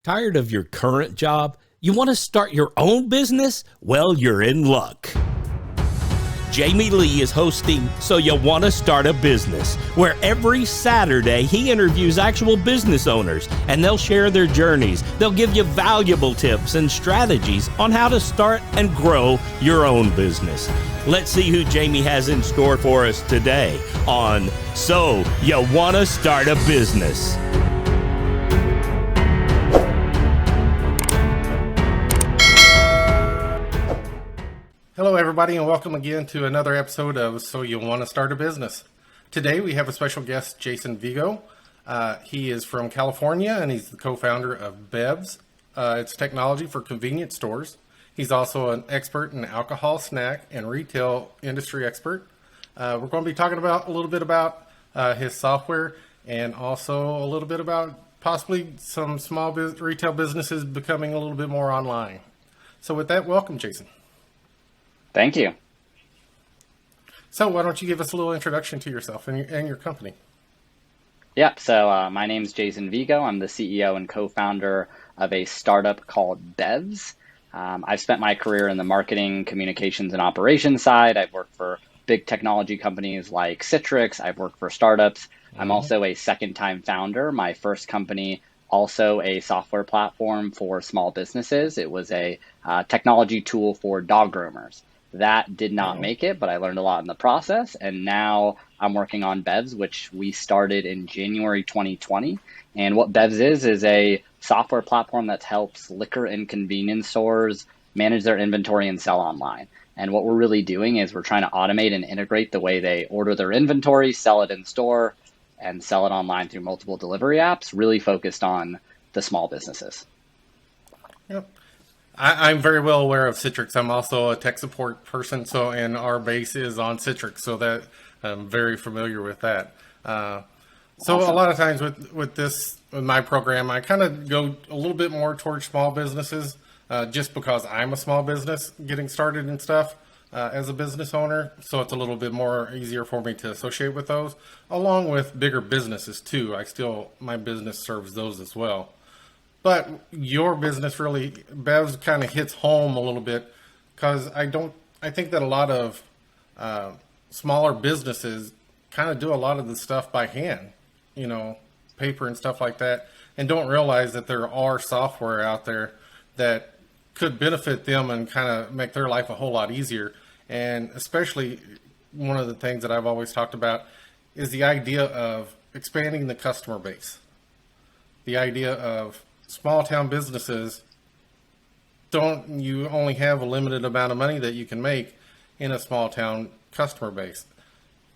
Tired of your current job? You want to start your own business? Well, you're in luck. Jamie Lee is hosting So You Want to Start a Business, where every Saturday he interviews actual business owners and they'll share their journeys. They'll give you valuable tips and strategies on how to start and grow your own business. Let's see who Jamie has in store for us today on So You Want to Start a Business. Hello, everybody, and welcome again to another episode of So You Want to Start a Business. Today, we have a special guest, Jason Vego. He is from California, and he's the co-founder of Bev's. It's technology for convenience stores. He's also an expert in alcohol, snack, and retail industry expert. We're going to be talking about a little bit about his software and also a little bit about possibly some small retail businesses becoming a little bit more online. So with that, welcome, Jason. Thank you. So why don't you give us a little introduction to yourself and your company? Yep. So my name's Jason Vego. I'm the CEO and co-founder of a startup called Bev's. I've spent my career in the marketing, communications, and operations side. I've worked for big technology companies like Citrix. I've worked for startups. I'm also a second-time founder. My first company, also a software platform for small businesses. It was a technology tool for dog groomers. That did not make it, but I learned a lot in the process. And now I'm working on Bev's, which we started in January 2020. And what Bev's is a software platform that helps liquor and convenience stores manage their inventory and sell online. And what we're really doing is we're trying to automate and integrate the way they order their inventory, sell it in store, and sell it online through multiple delivery apps, really focused on the small businesses. Yep. I'm very well aware of Citrix. I'm also a tech support person, and our base is on Citrix, so that I'm very familiar with that. Awesome. A lot of times with my program, I kind of go a little bit more towards small businesses, just because I'm a small business getting started and stuff as a business owner. So it's a little bit more easier for me to associate with those, along with bigger businesses too. My business serves those as well. But your business really, Bev's, kind of hits home a little bit, because I think that a lot of smaller businesses kind of do a lot of the stuff by hand, paper and stuff like that, and don't realize that there are software out there that could benefit them and kind of make their life a whole lot easier. And especially one of the things that I've always talked about is the idea of expanding the customer base. The idea of small town businesses, you only have a limited amount of money that you can make in a small town customer base.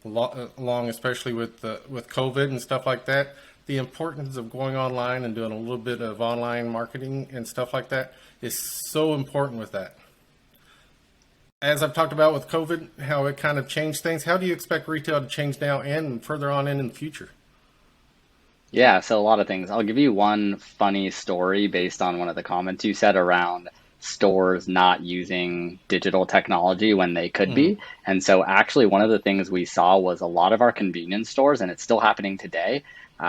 Along, especially with COVID and stuff like that, the importance of going online and doing a little bit of online marketing and stuff like that is so important with that. As I've talked about with COVID, how it kind of changed things, how do you expect retail to change now and further on in the future? Yeah, so a lot of things. I'll give you one funny story based on one of the comments you said around stores not using digital technology when they could be. And so actually one of the things we saw was a lot of our convenience stores, and it's still happening today,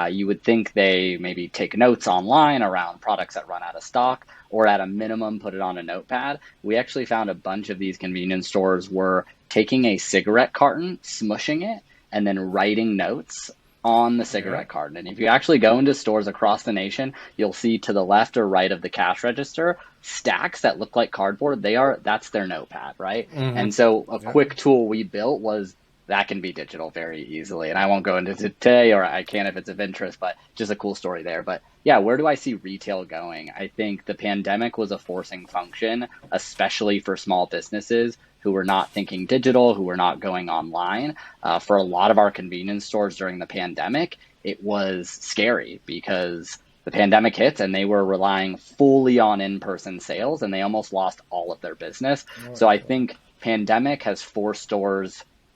you would think they maybe take notes online around products that run out of stock, or at a minimum put it on a notepad. We actually found a bunch of these convenience stores were taking a cigarette carton, smushing it, and then writing notes on the cigarette carton. And if you actually go into stores across the nation, you'll see to the left or right of the cash register stacks that look like cardboard. That's their notepad, right? And so a quick tool we built was that can be digital very easily. And I won't go into it today, or I can if it's of interest, but just a cool story there. But yeah, where do I see retail going? I think the pandemic was a forcing function, especially for small businesses who were not thinking digital, who were not going online. For a lot of our convenience stores during the pandemic, it was scary because the pandemic hit and they were relying fully on in-person sales, and they almost lost all of their business. So I think pandemic has forced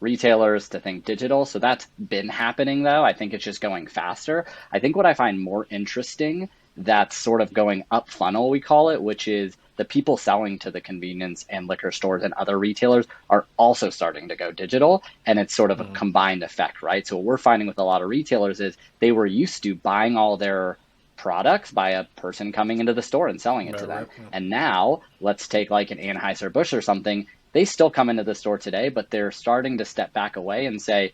retailers to think digital. So that's been happening though. I think it's just going faster. I think what I find more interesting that's sort of going up funnel, we call it, which is the people selling to the convenience and liquor stores and other retailers are also starting to go digital. And it's sort of a combined effect, right? So what we're finding with a lot of retailers is they were used to buying all their products by a person coming into the store and selling it to them. Right, yeah. And now let's take like an Anheuser-Busch or something. They still come into the store today, but they're starting to step back away and say,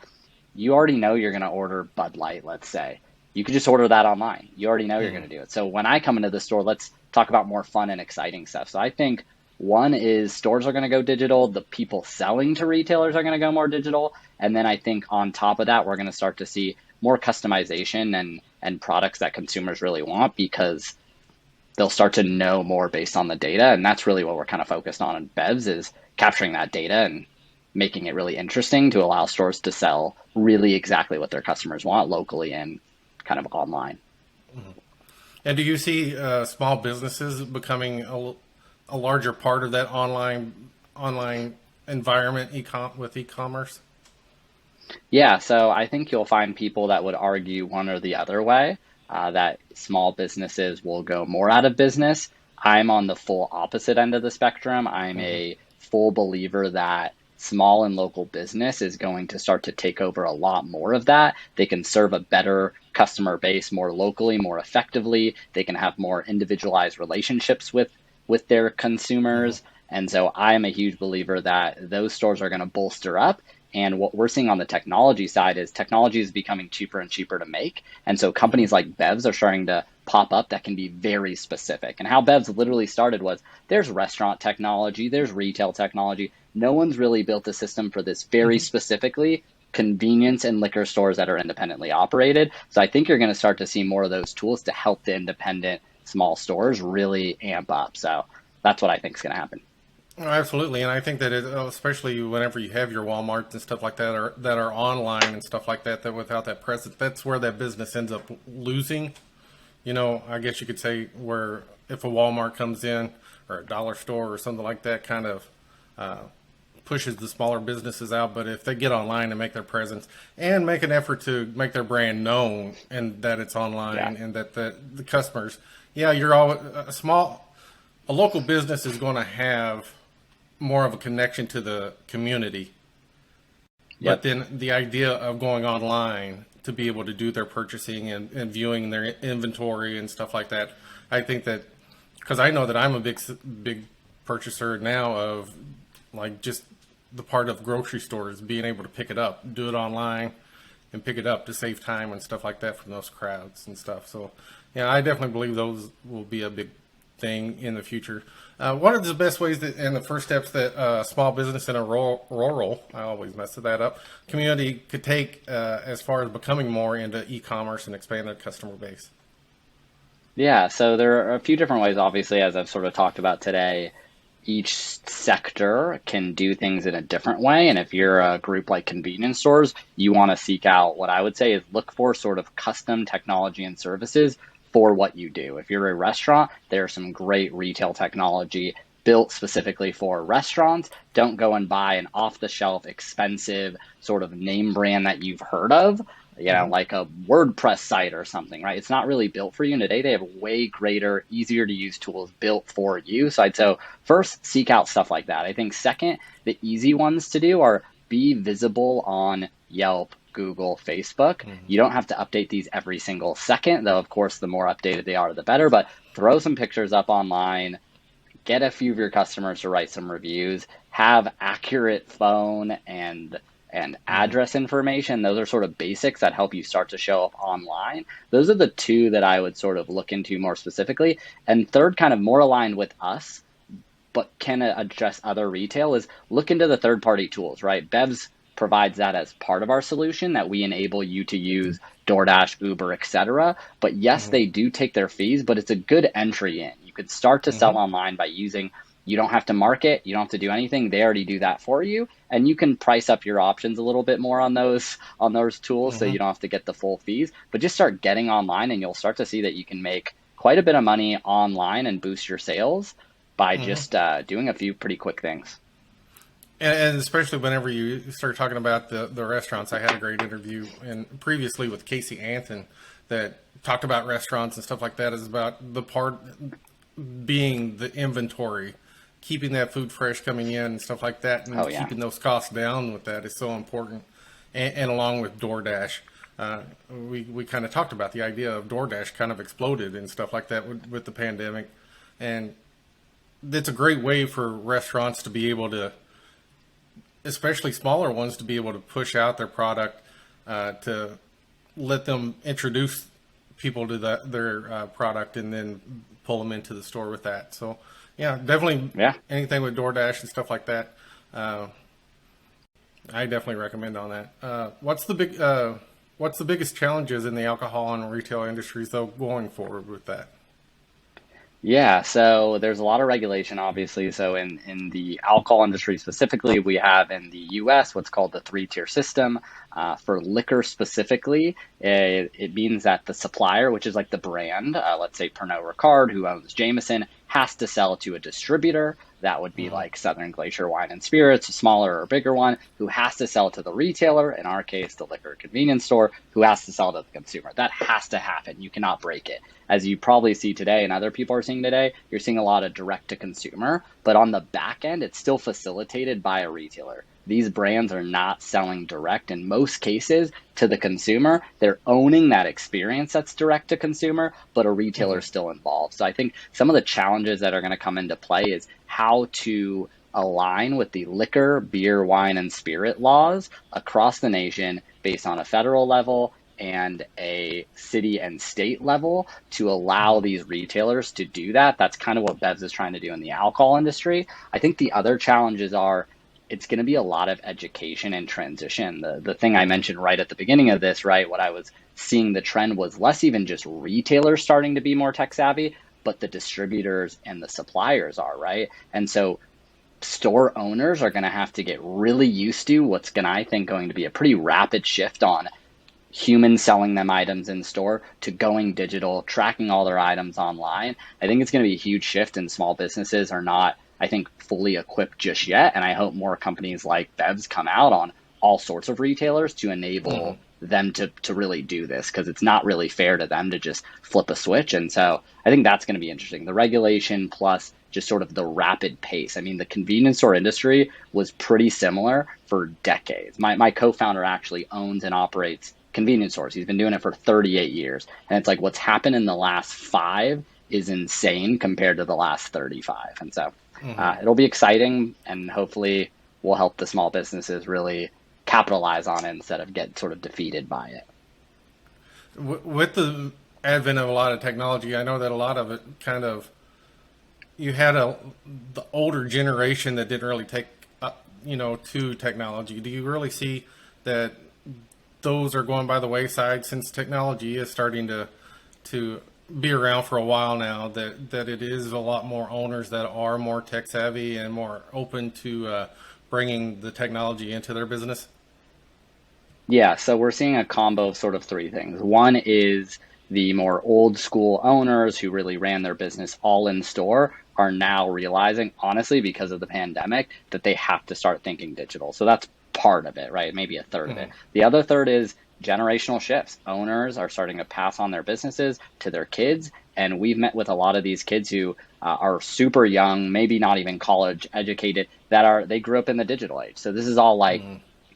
you already know you're going to order Bud Light, let's say. You could just order that online. You already know you're going to do it. So when I come into the store, let's talk about more fun and exciting stuff. So I think one is stores are going to go digital. The people selling to retailers are going to go more digital. And then I think on top of that, we're going to start to see more customization and products that consumers really want, because they'll start to know more based on the data. And that's really what we're kind of focused on in Bevs, is capturing that data and making it really interesting to allow stores to sell really exactly what their customers want locally and kind of online. And do you see small businesses becoming a larger part of that online environment with e-commerce? Yeah, so I think you'll find people that would argue one or the other way, that small businesses will go more out of business. I'm on the full opposite end of the spectrum. I'm a full believer that small and local business is going to start to take over a lot more of that. They can serve a better customer base more locally, more effectively. They can have more individualized relationships with their consumers. And so I'm a huge believer that those stores are going to bolster up. And what we're seeing on the technology side is technology is becoming cheaper and cheaper to make. And so companies like Bevs are starting to pop up that can be very specific. And how Bevs literally started was, there's restaurant technology, there's retail technology. No one's really built a system for this very specifically convenience and liquor stores that are independently operated. So I think you're going to start to see more of those tools to help the independent small stores really amp up. So that's what I think is going to happen. Oh, absolutely, and I think that especially whenever you have your Walmarts and stuff like that are online and stuff like that, that without that presence, that's where that business ends up losing. You know, I guess you could say where if a Walmart comes in or a dollar store or something like that, kind of pushes the smaller businesses out. But if they get online and make their presence and make an effort to make their brand known and that it's online and that the customers, you're all a local business is going to have more of a connection to the community. But then the idea of going online to be able to do their purchasing and viewing their inventory and stuff like that, I think that, because I know that I'm a big purchaser now of like just the part of grocery stores, being able to pick it up, do it online and pick it up to save time and stuff like that from those crowds and stuff. So I definitely believe those will be a big thing in the future. One of the best ways and the first steps that small business in a rural, I always mess that up, community could take as far as becoming more into e-commerce and expand their customer base? Yeah, so there are a few different ways, obviously, as I've sort of talked about today. Each sector can do things in a different way. And if you're a group like convenience stores, you want to seek out what I would say is look for sort of custom technology and services for what you do. If you're a restaurant, there's some great retail technology built specifically for restaurants. Don't go and buy an off-the-shelf, expensive sort of name brand that you've heard of, like a WordPress site or something, right? It's not really built for you. And today they have way greater, easier to use tools built for you. So I'd say first, seek out stuff like that. I think second, the easy ones to do are be visible on Yelp, Google, Facebook. You don't have to update these every single second, though, of course, the more updated they are, the better. But throw some pictures up online, get a few of your customers to write some reviews, have accurate phone and address information. Those are sort of basics that help you start to show up online. Those are the two that I would sort of look into more specifically. And third, kind of more aligned with us, but can address other retail, is look into the third-party tools, right? Bevs provides that as part of our solution, that we enable you to use DoorDash, Uber, etc. But yes, they do take their fees, but it's a good entry in. You could start to sell online by using, you don't have to market, you don't have to do anything. They already do that for you. And you can price up your options a little bit more on those tools, so you don't have to get the full fees. But just start getting online and you'll start to see that you can make quite a bit of money online and boost your sales by just doing a few pretty quick things. And especially whenever you start talking about the restaurants, I had a great interview previously with Casey Anthony that talked about restaurants and stuff like that. Is about the part being the inventory, keeping that food fresh coming in and stuff like that, and keeping those costs down with that is so important. And along with DoorDash, we kind of talked about the idea of DoorDash kind of exploded and stuff like that with the pandemic. And it's a great way for restaurants to be able to, especially smaller ones, to be able to push out their product, to let them introduce people to their product and then pull them into the store with that. So yeah, definitely anything with DoorDash and stuff like that. I definitely recommend on that. What's the biggest challenges in the alcohol and retail industries though going forward with that? Yeah, so there's a lot of regulation, obviously. So in the alcohol industry specifically, we have in the US what's called the three-tier system. For liquor specifically, it means that the supplier, which is like the brand, let's say Pernod Ricard, who owns Jameson, has to sell to a distributor. That would be like Southern Glacier Wine and Spirits, a smaller or bigger one, who has to sell to the retailer, in our case, the liquor convenience store, who has to sell to the consumer. That has to happen. You cannot break it. As you probably see today and other people are seeing today, you're seeing a lot of direct to consumer, but on the back end, it's still facilitated by a retailer. These brands are not selling direct in most cases to the consumer. They're owning that experience that's direct to consumer, but a retailer is still involved. So I think some of the challenges that are going to come into play is how to align with the liquor, beer, wine, and spirit laws across the nation based on a federal level and a city and state level to allow these retailers to do that. That's kind of what Bevs is trying to do in the alcohol industry. I think the other challenges are it's going to be a lot of education and transition. The thing I mentioned right at the beginning of this, right, what I was seeing the trend was less even just retailers starting to be more tech savvy, but the distributors and the suppliers are, right? And so store owners are going to have to get really used to what's I think, going to be a pretty rapid shift on humans selling them items in store to going digital, tracking all their items online. I think it's going to be a huge shift, and small businesses are not, I think, fully equipped just yet. And I hope more companies like Bevs come out on all sorts of retailers to enable them to really do this, because it's not really fair to them to just flip a switch. And so I think that's going to be interesting. The regulation plus just sort of the rapid pace. I mean, the convenience store industry was pretty similar for decades. My co-founder actually owns and operates convenience stores. He's been doing it for 38 years. And it's like what's happened in the last 5 is insane compared to the last 35. And so it'll be exciting, and hopefully will help the small businesses really capitalize on it instead of get sort of defeated by it. With the advent of a lot of technology, I know that a lot of it kind of, you had the older generation that didn't really take to technology. Do you really see that those are going by the wayside since technology is starting to be around for a while now, that it is a lot more owners that are more tech savvy and more open to bringing the technology into their business? Yeah, so we're seeing a combo of sort of 3 things. One is the more old school owners who really ran their business all in store are now realizing, honestly, because of the pandemic, that they have to start thinking digital. So that's part of it, right? Maybe a third of it. The other third is generational shifts. Owners are starting to pass on their businesses to their kids. And we've met with a lot of these kids who are super young, maybe not even college educated, they grew up in the digital age. So this is all like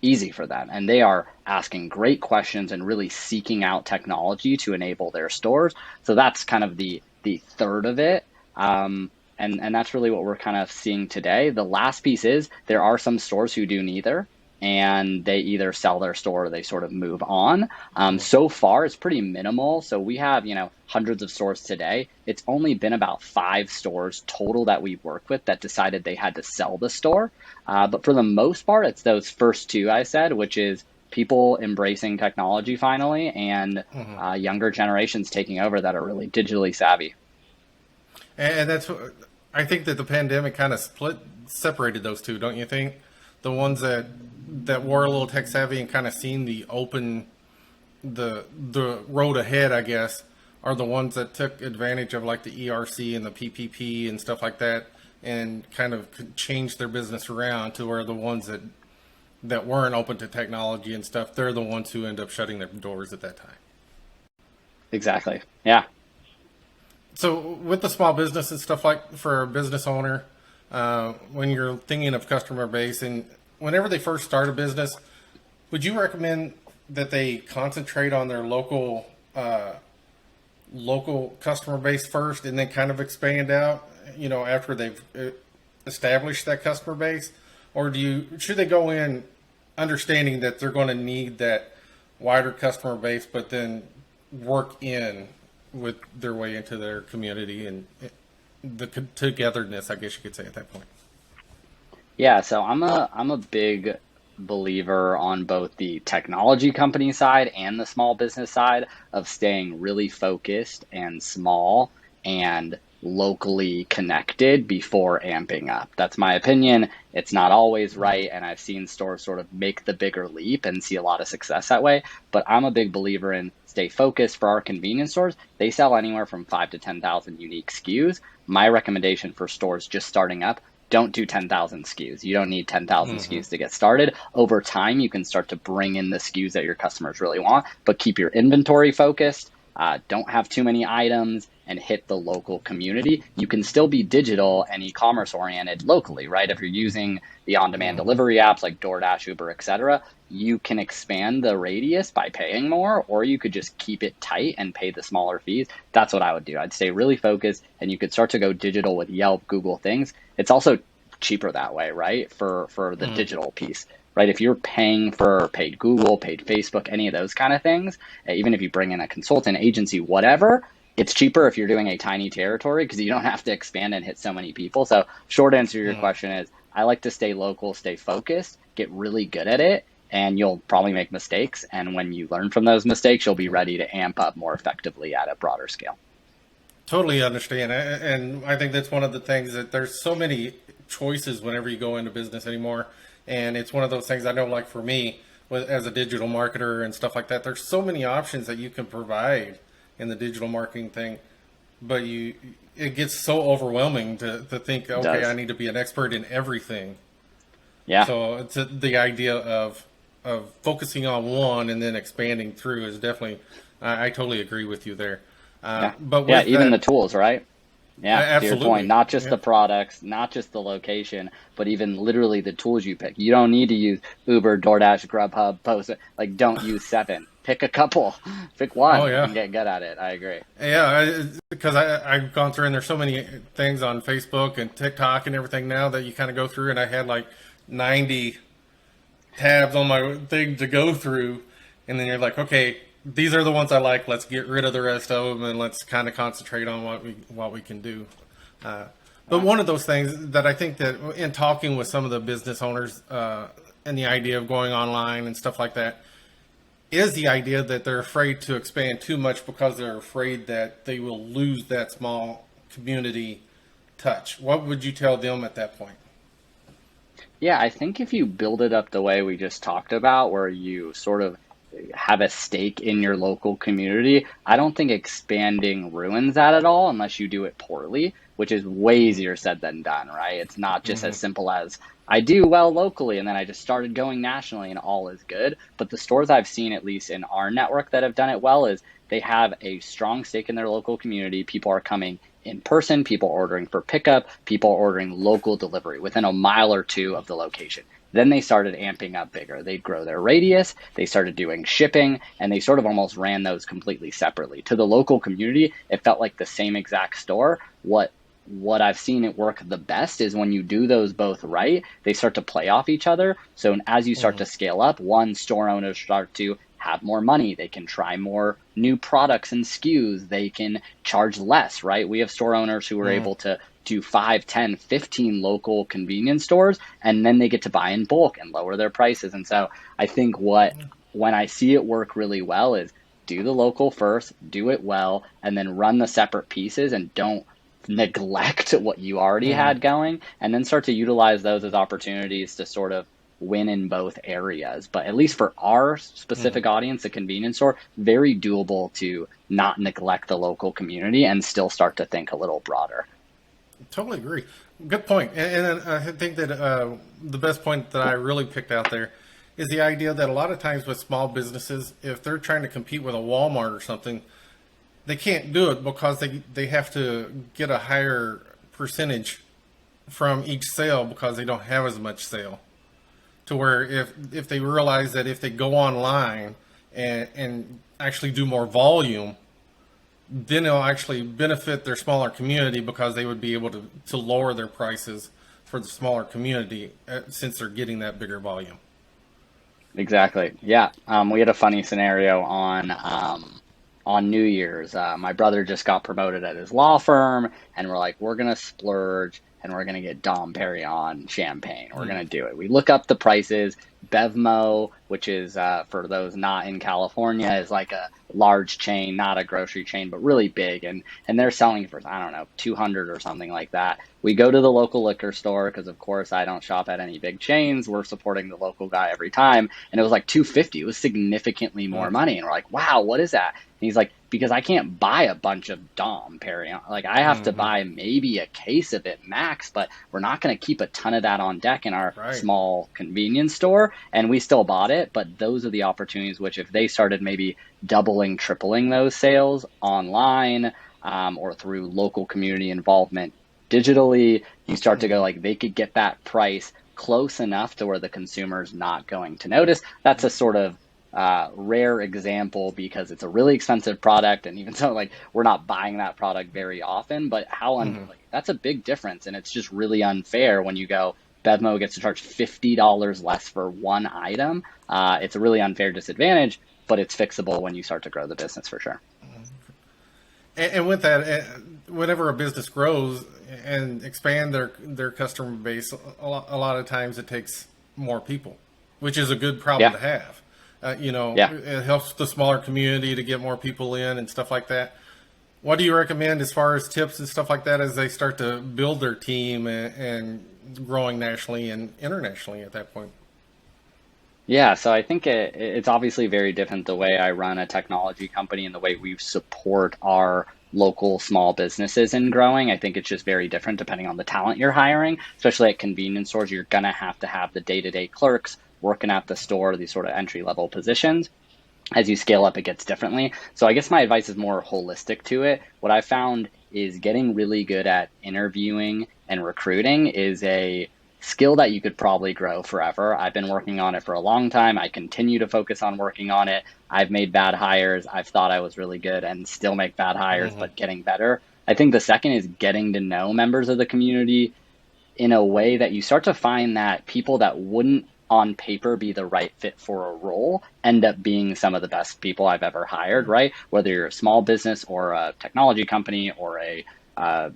easy for them. And they are asking great questions and really seeking out technology to enable their stores. So that's kind of the third of it. And that's really what we're kind of seeing today. The last piece is there are some stores who do neither, and they either sell their store or they sort of move on. So far, it's pretty minimal. So we have, hundreds of stores today. It's only been about 5 stores total that we've worked with that decided they had to sell the store. But for the most part, it's those first 2 I said, which is people embracing technology finally, and younger generations taking over that are really digitally savvy. And that's, I think that the pandemic kind of separated those 2, don't you think? The ones that were a little tech savvy and kind of seen the road ahead, I guess, are the ones that took advantage of like the ERC and the PPP and stuff like that, and kind of changed their business around to where the ones that weren't open to technology and stuff, they're the ones who end up shutting their doors at that time. Exactly. Yeah. So with the small business and stuff, like for a business owner, when you're thinking of customer base and whenever they first start a business, would you recommend that they concentrate on their local customer base first, and then kind of expand out, after they've established that customer base, or should they go in understanding that they're going to need that wider customer base, but then work in with their way into their community and the togetherness, I guess you could say, at that point. Yeah, so I'm a big believer on both the technology company side and the small business side of staying really focused and small and locally connected before amping up. That's my opinion. It's not always right, and I've seen stores sort of make the bigger leap and see a lot of success that way. But I'm a big believer in stay focused. For our convenience stores, they sell anywhere from 5 to 10,000 unique SKUs. My recommendation for stores just starting up, don't do 10,000 SKUs. You don't need 10,000 SKUs to get started. Over time, you can start to bring in the SKUs that your customers really want, but keep your inventory focused. Don't have too many items and hit the local community. You can still be digital and e-commerce oriented locally, right? If you're using the on-demand delivery apps like DoorDash, Uber, etc., you can expand the radius by paying more, or you could just keep it tight and pay the smaller fees. That's what I would do. I'd stay really focused, and you could start to go digital with Yelp, Google things. It's also cheaper that way, right? For the digital piece. Right, if you're paying for paid Google, paid Facebook, any of those kind of things, even if you bring in a consultant, agency, whatever, it's cheaper if you're doing a tiny territory because you don't have to expand and hit so many people. So short answer to your question is I like to stay local, stay focused, get really good at it, and you'll probably make mistakes. And when you learn from those mistakes, you'll be ready to amp up more effectively at a broader scale. Totally understand. And I think that's one of the things that there's so many choices whenever you go into business anymore. And it's one of those things I know, like for me, as a digital marketer and stuff like that, there's so many options that you can provide in the digital marketing thing, but it gets so overwhelming to think, okay, I need to be an expert in everything. Yeah. So it's the idea of focusing on one and then expanding through is definitely, I totally agree with you there. But with even the tools, right? Yeah, absolutely. To your point, not just the products, not just the location, but even literally the tools you pick. You don't need to use Uber, DoorDash, Grubhub, Post. Like, don't use 7. Pick a couple. Pick one and get good at it. I agree. Yeah, because I've gone through, and there's so many things on Facebook and TikTok and everything now that you kind of go through, and I had like 90 tabs on my thing to go through, and then you're like, okay, these are the ones I like. Let's get rid of the rest of them, and let's kind of concentrate on what we can do. But one of those things that I think that in talking with some of the business owners and the idea of going online and stuff like that is the idea that they're afraid to expand too much because they're afraid that they will lose that small community touch. What would you tell them at that point? Yeah, I think if you build it up the way we just talked about, where you sort of have a stake in your local community, I don't think expanding ruins that at all unless you do it poorly, which is way easier said than done, right? It's not just as simple as I do well locally and then I just started going nationally and all is good. But the stores I've seen, at least in our network, that have done it well is they have a strong stake in their local community. People are coming in person, people ordering for pickup, people ordering local delivery within a mile or two of the location. Then they started amping up bigger. They'd grow their radius, they started doing shipping, and they sort of almost ran those completely separately. To the local community, it felt like the same exact store. What I've seen it work the best is when you do those both right, they start to play off each other. So as you start to scale up, one, store owners start to have more money. They can try more new products and SKUs. They can charge less, right? We have store owners who are able to do 5, 10, 15 local convenience stores, and then they get to buy in bulk and lower their prices. And so I think when I see it work really well is do the local first, do it well, and then run the separate pieces and don't neglect what you already had going, and then start to utilize those as opportunities to sort of win in both areas. But at least for our specific audience, the convenience store, very doable to not neglect the local community and still start to think a little broader. Totally agree. Good point. And I think that the best point that I really picked out there is the idea that a lot of times with small businesses, if they're trying to compete with a Walmart or something, they can't do it because they have to get a higher percentage from each sale because they don't have as much sale. To where if they realize that if they go online and actually do more volume, then it'll actually benefit their smaller community because they would be able to lower their prices for the smaller community since they're getting that bigger volume. Exactly. Yeah. We had a funny scenario on New Year's. My brother just got promoted at his law firm, and we're like, we're gonna splurge and we're gonna get Dom Perignon champagne. We're gonna do it. We look up the prices. Bevmo, which is for those not in California, is like a large chain, not a grocery chain, but really big, and they're selling for, I don't know, 200 or something like that. We go to the local liquor store because, of course, I don't shop at any big chains. We're supporting the local guy every time, and it was like 250. It was significantly more money, and we're like, wow, what is that? And he's like, because I can't buy a bunch of Dom Perignon. Like, I have to buy maybe a case of it max, but we're not going to keep a ton of that on deck in our small convenience store. And we still bought it, but those are the opportunities which, if they started maybe doubling, tripling those sales online, or through local community involvement digitally, you start to go like, they could get that price close enough to where the consumer's not going to notice. That's a sort of rare example because it's a really expensive product, and even so, like, we're not buying that product very often, but like, that's a big difference, and it's just really unfair when you go, Bevmo gets to charge $50 less for one item. It's a really unfair disadvantage, but it's fixable when you start to grow the business for sure. And with that, whenever a business grows and expand their customer base, a lot of times it takes more people, which is a good problem to have. It helps the smaller community to get more people in and stuff like that. What do you recommend as far as tips and stuff like that as they start to build their team and growing nationally and internationally at that point? Yeah, so I think it's obviously very different the way I run a technology company and the way we support our local small businesses in growing. I think it's just very different depending on the talent you're hiring, especially at convenience stores. You're going to have the day-to-day clerks working at the store, these sort of entry-level positions. As you scale up, it gets differently. So I guess my advice is more holistic to it. What I found is getting really good at interviewing and recruiting is a skill that you could probably grow forever. I've been working on it for a long time. I continue to focus on working on it. I've made bad hires. I've thought I was really good and still make bad hires, but getting better. I think the second is getting to know members of the community in a way that you start to find that people that wouldn't on paper be the right fit for a role end up being some of the best people I've ever hired, right? Whether you're a small business or a technology company or a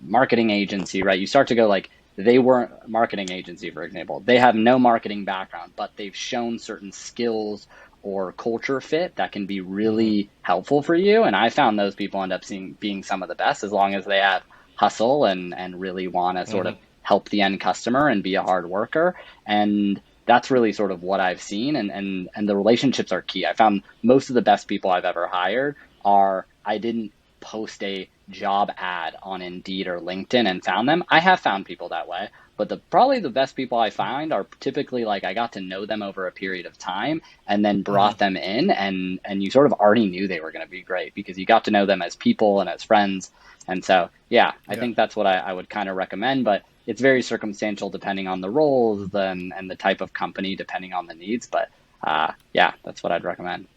marketing agency, right? You start to go like, they weren't marketing agency, for example. They have no marketing background, but they've shown certain skills or culture fit that can be really helpful for you. And I found those people end up being some of the best as long as they have hustle and really want to sort of help the end customer and be a hard worker. And that's really sort of what I've seen. And the relationships are key. I found most of the best people I've ever hired I didn't post a job ad on Indeed or LinkedIn and found them. I have found people that way, but probably the best people I find are typically like I got to know them over a period of time and then brought them in, and you sort of already knew they were going to be great because you got to know them as people and as friends. And so, I think that's what I would kind of recommend, but it's very circumstantial depending on the roles and the type of company, depending on the needs. But that's what I'd recommend.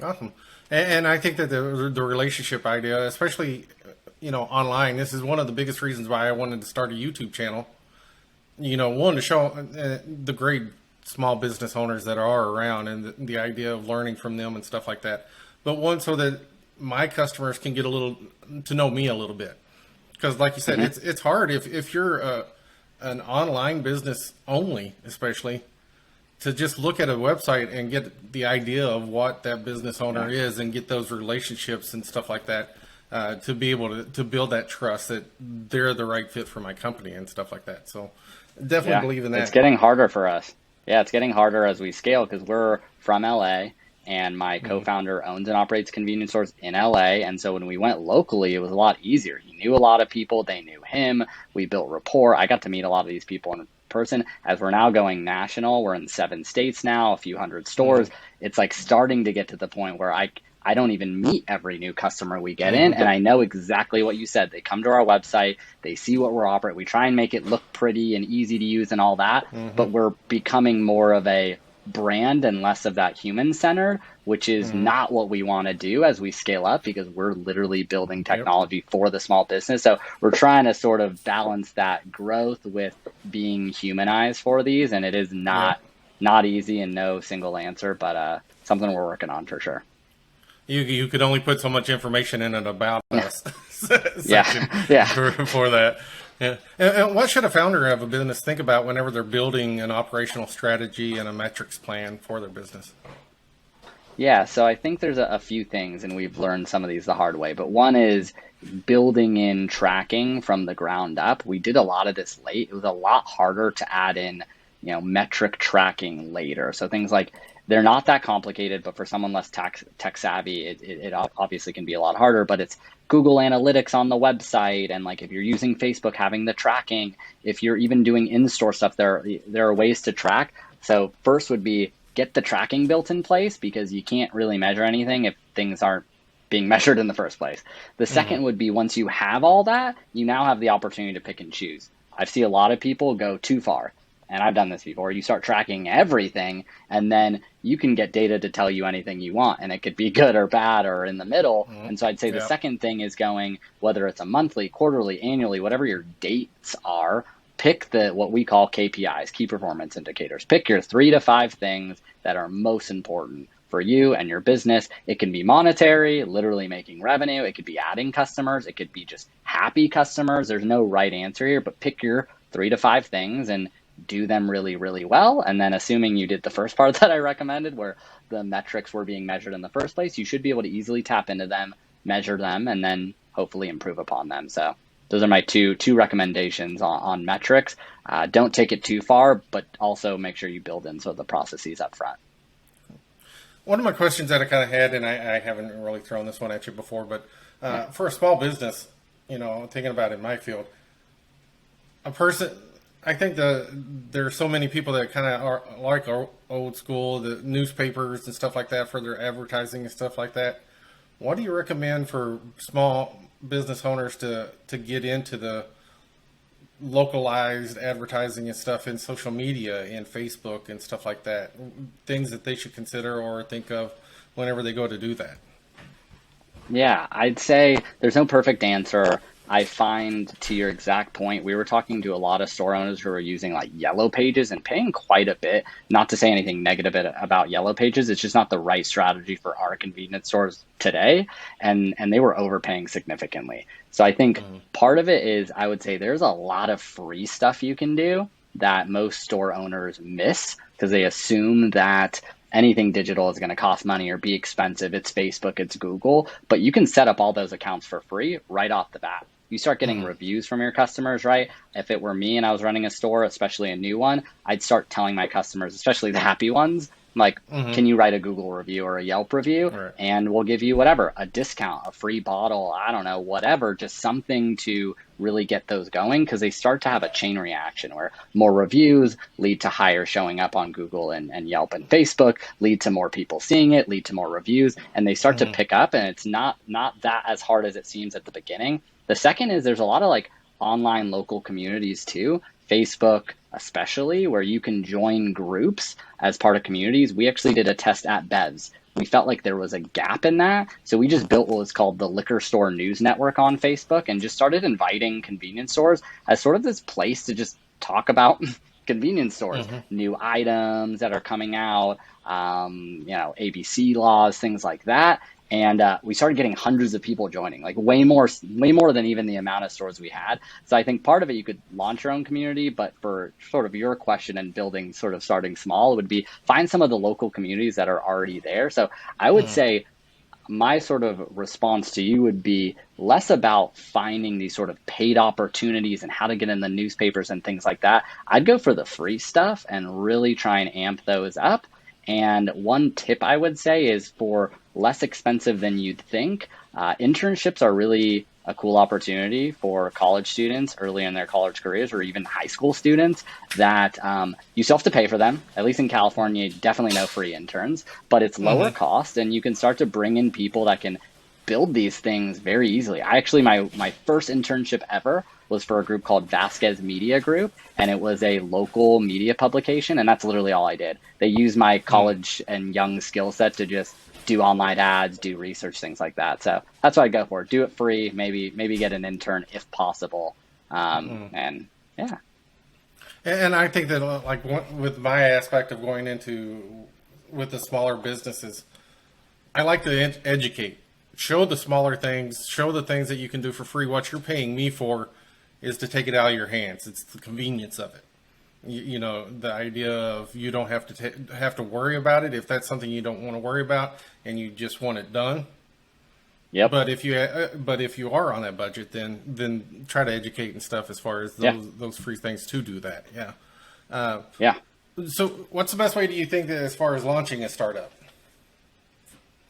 Awesome. And I think that the relationship idea, especially, online, this is one of the biggest reasons why I wanted to start a YouTube channel. One, to show the great small business owners that are around and the idea of learning from them and stuff like that. But one, so that my customers can get to know me a little bit. Because like you said, it's hard if you're an online business only, especially, to just look at a website and get the idea of what that business owner is and get those relationships and stuff like that, to be able to build that trust that they're the right fit for my company and stuff like that. So definitely believe in that. It's getting harder for us. Yeah, it's getting harder as we scale because we're from LA and my co-founder owns and operates convenience stores in LA. And so when we went locally, it was a lot easier. He knew a lot of people. They knew him. We built rapport. I got to meet a lot of these people in person. As we're now going national, we're in 7 states now, a few hundred stores. It's like starting to get to the point where I don't even meet every new customer we get in. And I know exactly what you said. They come to our website, they see what we're offering. We try and make it look pretty and easy to use and all that, but we're becoming more of a brand and less of that human centered, which is not what we want to do as we scale up, because we're literally building technology for the small business. So we're trying to sort of balance that growth with being humanized for these. And it is not easy and no single answer, but something we're working on for sure. You could only put so much information in an about us section for that. Yeah. And what should a founder of a business think about whenever they're building an operational strategy and a metrics plan for their business? Yeah, so I think there's a few things, and we've learned some of these the hard way. But one is building in tracking from the ground up. We did a lot of this late. It was a lot harder to add in, metric tracking later. So things like, they're not that complicated, but for someone less tech savvy, it obviously can be a lot harder. But it's Google Analytics on the website, and like if you're using Facebook, having the tracking. If you're even doing in-store stuff, there are ways to track. So first would be get the tracking built in place, because you can't really measure anything if things aren't being measured in the first place. The second would be, once you have all that, you now have the opportunity to pick and choose. I see a lot of people go too far. And I've done this before. You start tracking everything, and then you can get data to tell you anything you want, and it could be good or bad or in the middle. And so I'd say the second thing is going, whether it's a monthly, quarterly, annually, whatever your dates are, pick what we call KPIs, key performance indicators. Pick your 3 to 5 things that are most important for you and your business. It can be monetary, literally making revenue. It could be adding customers. It could be just happy customers. There's no right answer here, but pick your 3 to 5 things and do them really, really well. And then assuming you did the first part that I recommended, where the metrics were being measured in the first place, you should be able to easily tap into them, measure them, and then hopefully improve upon them. So those are my two recommendations on metrics. Don't take it too far, but also make sure you build in sort of the processes up front. One of my questions that I kind of had, and I haven't really thrown this one at you before, but for a small business, thinking about it in my field, I think there are so many people that kind of are like old school, the newspapers and stuff like that for their advertising and stuff like that. What do you recommend for small business owners to get into the localized advertising and stuff in social media and Facebook and stuff like that? Things that they should consider or think of whenever they go to do that? Yeah, I'd say there's no perfect answer. I find, to your exact point, we were talking to a lot of store owners who are using like Yellow Pages and paying quite a bit. Not to say anything negative about Yellow Pages, it's just not the right strategy for our convenience stores today, and they were overpaying significantly. So I think part of it is, I would say there's a lot of free stuff you can do that most store owners miss, because they assume that anything digital is going to cost money or be expensive. It's Facebook, it's Google, but you can set up all those accounts for free right off the bat. You start getting reviews from your customers, right? If it were me and I was running a store, especially a new one, I'd start telling my customers, especially the happy ones, like, can you write a Google review or a Yelp review? Right. And we'll give you whatever, a discount, a free bottle, I don't know, whatever, just something to really get those going, because they start to have a chain reaction where more reviews lead to higher showing up on Google and Yelp and Facebook, lead to more people seeing it, lead to more reviews, and they start to pick up, and it's not that as hard as it seems at the beginning. The second is there's a lot of like online local communities too, Facebook especially, where you can join groups as part of communities. We actually did a test at Bev's. We felt like there was a gap in that. So we just built what was called the Liquor Store News Network on Facebook and just started inviting convenience stores as sort of this place to just talk about convenience stores, new items that are coming out, ABC laws, things like that. And we started getting hundreds of people joining, like way more than even the amount of stores we had. So I think part of it, you could launch your own community, but for sort of your question and building, sort of starting small, would be find some of the local communities that are already there. So I would say my sort of response to you would be less about finding these sort of paid opportunities and how to get in the newspapers and things like that. I'd go for the free stuff and really try and amp those up. And one tip I would say is, for less expensive than you'd think, internships are really a cool opportunity for college students early in their college careers, or even high school students, that you still have to pay for them. At least in California, definitely no free interns, but it's lower cost, and you can start to bring in people that can build these things very easily. My first internship ever was for a group called Vasquez Media Group, and it was a local media publication, and that's literally all I did. They used my college and young skill set to just do online ads, do research, things like that. So that's what I go for. Do it free, maybe get an intern if possible. And yeah. And I think that like with my aspect of going into with the smaller businesses, I like to educate, show the smaller things, show the things that you can do for free. What you're paying me for is to take it out of your hands. It's the convenience of it. You know, the idea of you don't have to have to worry about it if that's something you don't want to worry about and you just want it done. Yep. But if you are on that budget, then try to educate and stuff as far as those free things to do that. Yeah. Yeah. So what's the best way do you think that as far as launching a startup?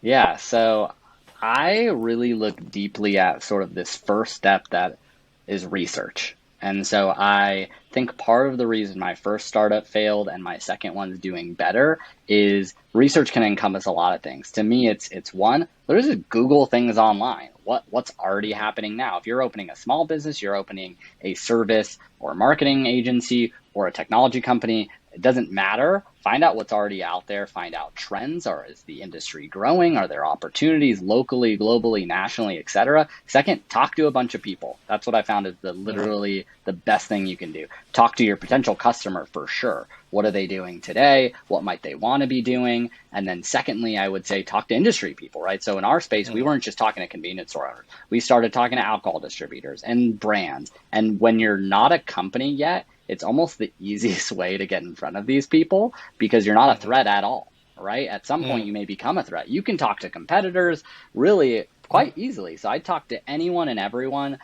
Yeah. So I really look deeply at sort of this first step that is research. And so I think part of the reason my first startup failed and my second one's doing better is research can encompass a lot of things. To me, it's one, there's just Google things online. What's already happening now? If you're opening a small business, you're opening a service or a marketing agency or a technology company, it doesn't matter. Find out what's already out there. Find out trends. Is the industry growing? Are there opportunities locally, globally, nationally, et cetera? Second, talk to a bunch of people. That's what I found is literally the best thing you can do. Talk to your potential customer for sure. What are they doing today? What might they want to be doing? And then secondly, I would say talk to industry people, right? So in our space, we weren't just talking to convenience store owners. We started talking to alcohol distributors and brands. And when you're not a company yet, it's almost the easiest way to get in front of these people because you're not a threat at all, right? At some point, you may become a threat. You can talk to competitors really quite easily. So I talk to anyone and everyone.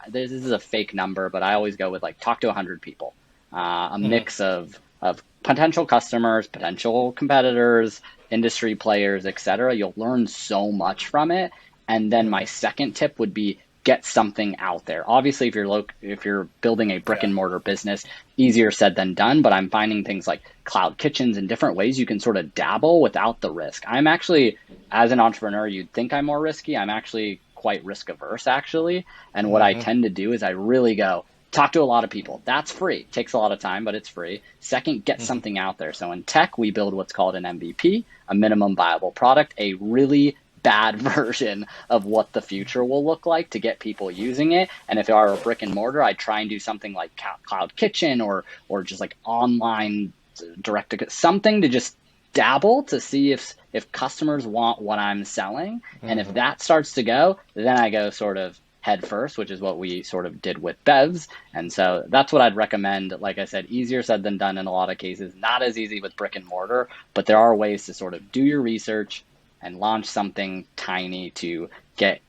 This is a fake number, but I always go with like talk to 100 people, a mix of potential customers, potential competitors, industry players, et cetera. You'll learn so much from it. And then my second tip would be get something out there. Obviously, if you're building a brick and mortar business, easier said than done, but I'm finding things like cloud kitchens and different ways you can sort of dabble without the risk. I'm actually, as an entrepreneur, you'd think I'm more risky. I'm actually quite risk averse, actually. And what I tend to do is I really go, talk to a lot of people. That's free. Takes a lot of time, but it's free. Second, get something out there. So in tech, we build what's called an MVP, a minimum viable product, a really bad version of what the future will look like to get people using it. And if I were a brick and mortar, I'd try and do something like Cloud Kitchen or just like online direct to something to just dabble to see if customers want what I'm selling. And if that starts to go, then I go sort of head first, which is what we sort of did with Bevs. And so that's what I'd recommend. Like I said, easier said than done in a lot of cases, not as easy with brick and mortar, but there are ways to sort of do your research and launch something tiny to get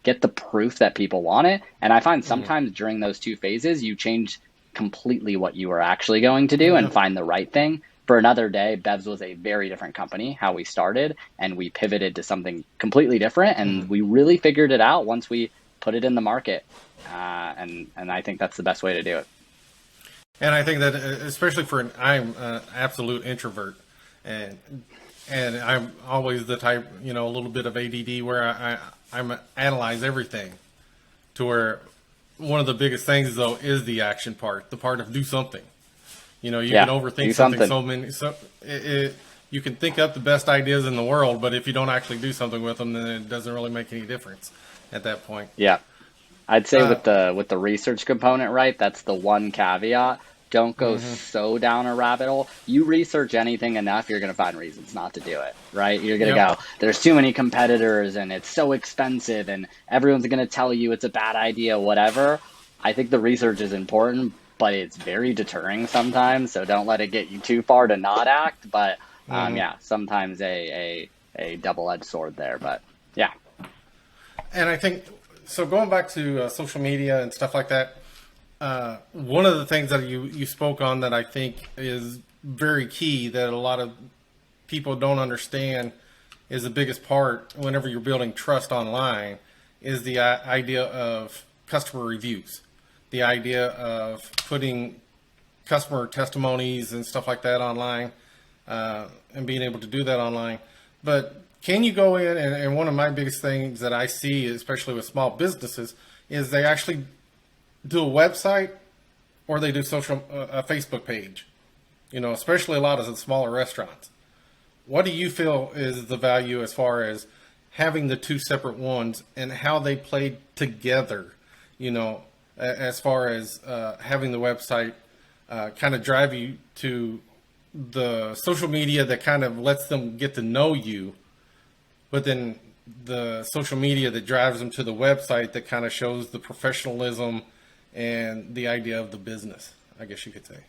the proof that people want it. And I find sometimes during those two phases, you change completely what you are actually going to do and find the right thing. For another day, Bevs was a very different company, how we started, and we pivoted to something completely different. And we really figured it out once we put it in the market. And I think that's the best way to do it. And I think that especially I'm an absolute introvert, and I'm always the type, a little bit of ADD where I analyze everything to where one of the biggest things though is the action part, the part of do something. You can overthink something you can think up the best ideas in the world, but if you don't actually do something with them, then it doesn't really make any difference at that point. Yeah. I'd say with the research component, right? That's the one caveat. Don't go so down a rabbit hole. You research anything enough, you're going to find reasons not to do it, right? You're going to go, there's too many competitors and it's so expensive and everyone's going to tell you it's a bad idea, whatever. I think the research is important, but it's very deterring sometimes. So don't let it get you too far to not act. But sometimes a double-edged sword there. But yeah. And I think, so going back to social media and stuff like that, one of the things that you spoke on that I think is very key that a lot of people don't understand is the biggest part whenever you're building trust online is the idea of customer reviews, the idea of putting customer testimonies and stuff like that online, and being able to do that online. But can you go in and one of my biggest things that I see, especially with small businesses, is they actually do a website or they do a Facebook page. Especially a lot of the smaller restaurants. What do you feel is the value as far as having the two separate ones and how they play together? As far as having the website kind of drive you to the social media that kind of lets them get to know you, but then the social media that drives them to the website that kind of shows the professionalism and the idea of the business, I guess you could say.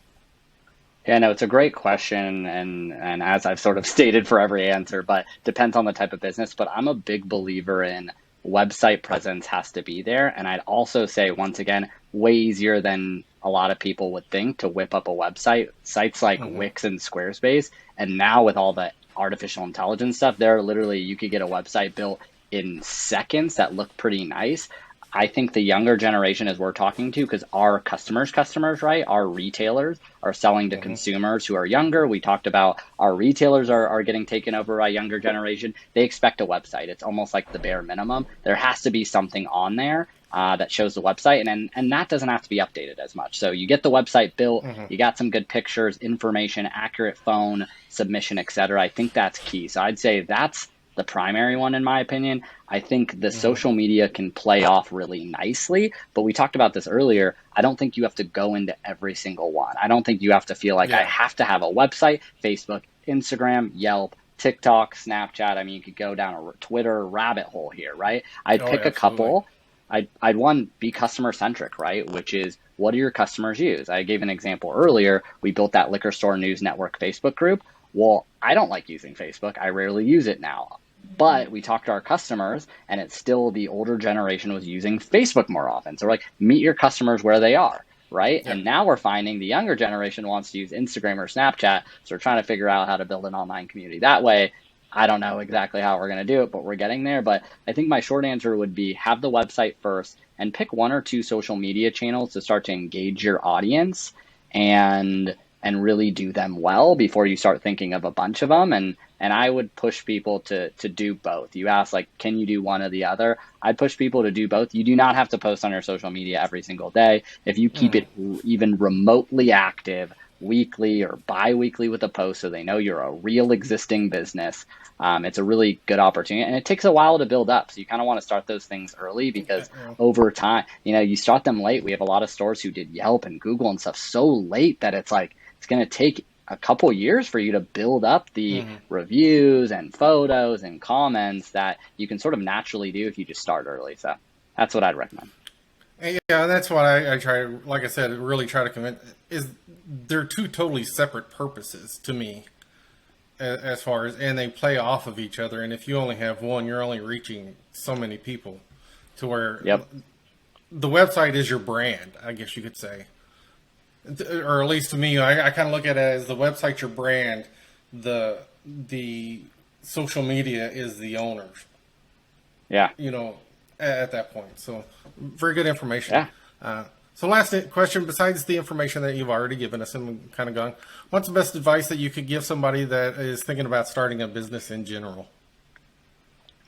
Yeah, no, it's a great question, and as I've sort of stated for every answer, but depends on the type of business. But I'm a big believer in website presence has to be there, and I'd also say once again, way easier than a lot of people would think to whip up a website. Sites like Wix and Squarespace, and now with all the artificial intelligence stuff, there literally you could get a website built in seconds that look pretty nice. I think the younger generation, as we're talking to, because our customers, right? Our retailers are selling to consumers who are younger. We talked about our retailers are getting taken over by younger generation. They expect a website. It's almost like the bare minimum. There has to be something on there that shows the website, and that doesn't have to be updated as much. So you get the website built, you got some good pictures, information, accurate phone submission, etc. I think that's key. So I'd say that's the primary one, in my opinion. I think the social media can play off really nicely, but we talked about this earlier. I don't think you have to go into every single one. I don't think you have to feel like I have to have a website, Facebook, Instagram, Yelp, TikTok, Snapchat. I mean, you could go down a Twitter rabbit hole here, right? I'd pick a couple. I'd one, be customer centric, right? Which is, what do your customers use? I gave an example earlier. We built that Liquor Store News Network Facebook group. Well, I don't like using Facebook. I rarely use it now. But we talked to our customers, and it's still the older generation was using Facebook more often. So we're like, meet your customers where they are, right? Yeah. And now we're finding the younger generation wants to use Instagram or Snapchat. So we're trying to figure out how to build an online community that way. I don't know exactly how we're going to do it, but we're getting there. But I think my short answer would be have the website first and pick one or two social media channels to start to engage your audience and really do them well before you start thinking of a bunch of them. And I would push people to do both. You ask, like, can you do one or the other? I'd push people to do both. You do not have to post on your social media every single day. If you keep it even remotely active, weekly or bi-weekly with a post, so they know you're a real existing business, it's a really good opportunity. And it takes a while to build up. So you kind of want to start those things early, because over time, you start them late. We have a lot of stores who did Yelp and Google and stuff so late that it's like, it's going to take a couple years for you to build up the reviews and photos and comments that you can sort of naturally do if you just start early. So that's what I'd recommend. Yeah, that's what I try, like I said, really try to convince, is they're two totally separate purposes to me as far as, and they play off of each other. And if you only have one, you're only reaching so many people to where the website is your brand, I guess you could say. Or at least to me, I kind of look at it as the website's your brand, the social media is the owners. Yeah. At that point. So very good information. Yeah. So last question, besides the information that you've already given us and kind of gone, what's the best advice that you could give somebody that is thinking about starting a business in general?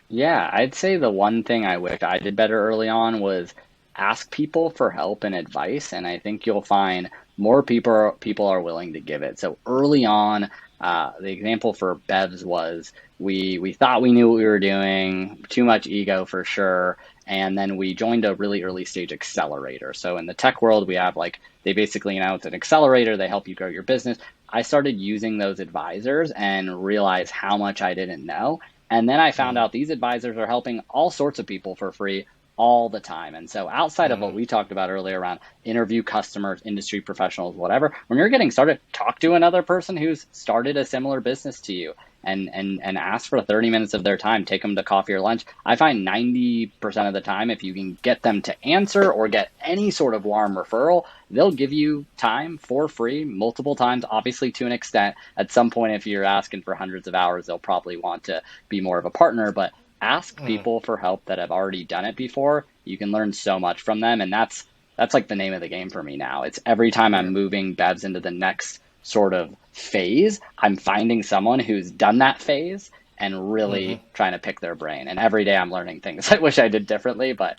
Yeah, I'd say the one thing I wish I did better early on was ask people for help and advice. And I think you'll find more people are willing to give it. So early on, the example for Bevs was we thought we knew what we were doing, too much ego for sure. And then we joined a really early stage accelerator. So in the tech world, we have they basically, it's an accelerator. They help you grow your business. I started using those advisors and realized how much I didn't know. And then I found out these advisors are helping all sorts of people for free all the time. And so outside of what we talked about earlier around interview customers, industry professionals, whatever, when you're getting started, talk to another person who's started a similar business to you and ask for 30 minutes of their time, take them to coffee or lunch. I find 90% of the time, if you can get them to answer or get any sort of warm referral, they'll give you time for free multiple times, obviously to an extent. At some point, if you're asking for hundreds of hours, they'll probably want to be more of a partner, but ask people for help that have already done it before. You can learn so much from them. And that's like the name of the game for me now. It's every time I'm moving Bevs into the next sort of phase, I'm finding someone who's done that phase and really trying to pick their brain. And every day I'm learning things I wish I did differently, but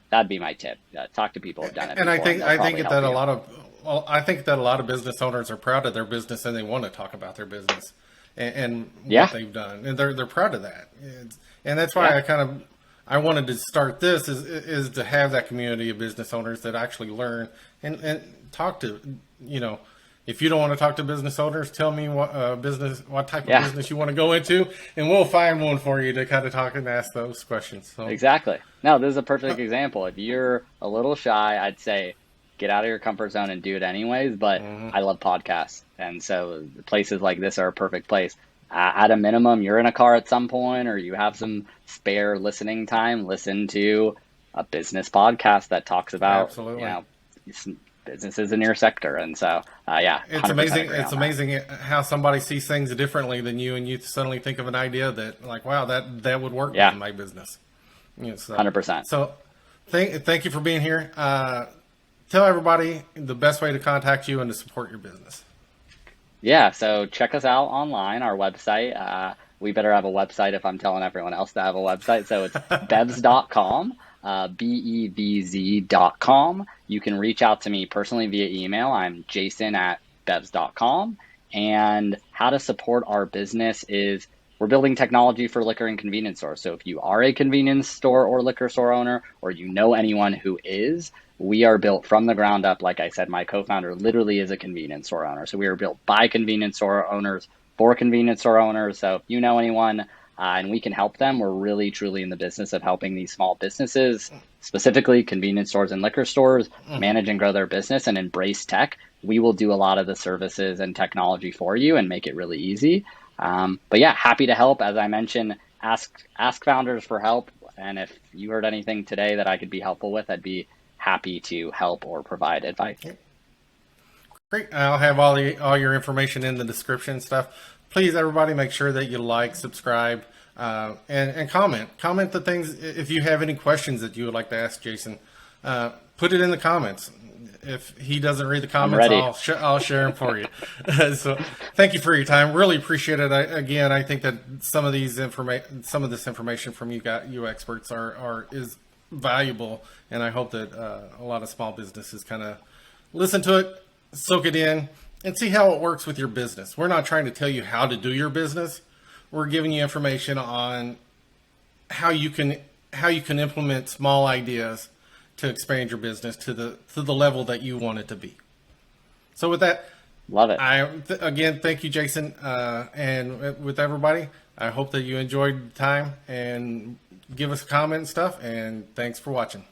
that'd be my tip. Talk to people who've done it. And before, I think that a lot of I think that a lot of business owners are proud of their business and they want to talk about their business and what they've done, and they're proud of that. And that's why I wanted to start this is to have that community of business owners that actually learn and talk to, if you don't want to talk to business owners, tell me what type of business you want to go into, and we'll find one for you to kind of talk and ask those questions. So. Exactly. No, this is a perfect example. If you're a little shy, I'd say get out of your comfort zone and do it anyways. But I love podcasts. And so places like this are a perfect place. At a minimum, you're in a car at some point or you have some spare listening time, listen to a business podcast that talks about, some businesses in your sector. And so, it's amazing. It's amazing how somebody sees things differently than you, and you suddenly think of an idea that like, wow, that would work in my business. 100%. So thank you for being here. Tell everybody the best way to contact you and to support your business. Yeah, so check us out online, our website. We better have a website if I'm telling everyone else to have a website. So it's bevz.com, BEVZ.com. You can reach out to me personally via email. I'm jason@bevz.com. And how to support our business is we're building technology for liquor and convenience stores. So if you are a convenience store or liquor store owner, or you know anyone who is, we are built from the ground up. Like I said, my co-founder literally is a convenience store owner. So we are built by convenience store owners for convenience store owners. So if you know anyone and we can help them, we're really, truly in the business of helping these small businesses, specifically convenience stores and liquor stores, manage and grow their business and embrace tech. We will do a lot of the services and technology for you and make it really easy. But yeah, happy to help. As I mentioned, ask founders for help. And if you heard anything today that I could be helpful with, I'd be happy to help or provide advice. Great. I'll have all your information in the description and stuff. Please, everybody, make sure that you like, subscribe, and comment. Comment the things. If you have any questions that you would like to ask Jason, put it in the comments. If he doesn't read the comments, I'll share them for you. So thank you for your time. Really appreciate it. I think that some of this information from you experts is valuable, and I hope that a lot of small businesses kind of listen to it, soak it in, and see how it works with your business. We're not trying to tell you how to do your business. We're giving you information on how you can implement small ideas to expand your business to the level that you want it to be. So with that, love it. Again, thank you, Jason, and with everybody. I hope that you enjoyed the time, and give us a comment and stuff. And thanks for watching.